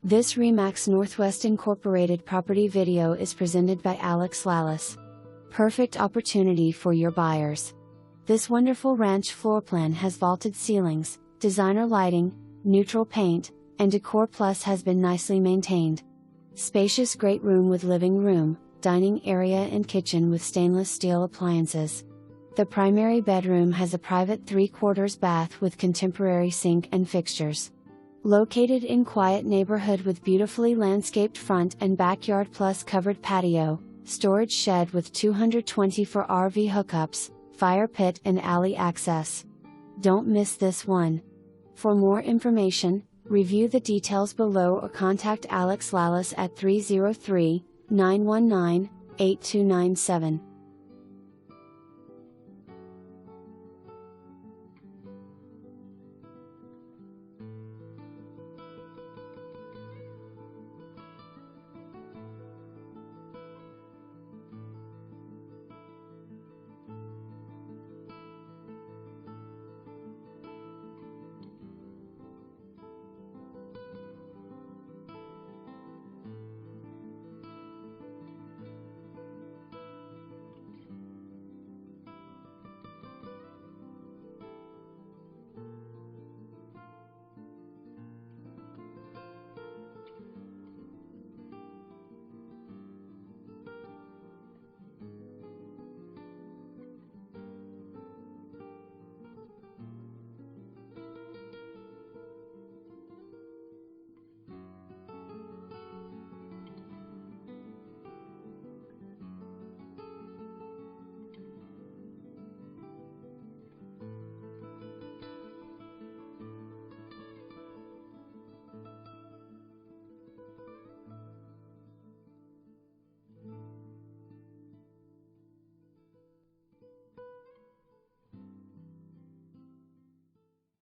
This Remax Northwest Incorporated property video is presented by Lallas. Perfect opportunity for your buyers. This wonderful ranch floor plan has vaulted ceilings, designer lighting, neutral paint, and decor, plus has been nicely maintained. Spacious great room with living room, dining area and kitchen with stainless steel appliances. The primary bedroom has a private 3/4 bath with contemporary sink and fixtures. Located in quiet neighborhood with beautifully landscaped front and backyard plus covered patio, storage shed with 224 RV hookups, fire pit and alley access. Don't miss this one. For more information, review the details below or contact Lallas at 303-919-8297.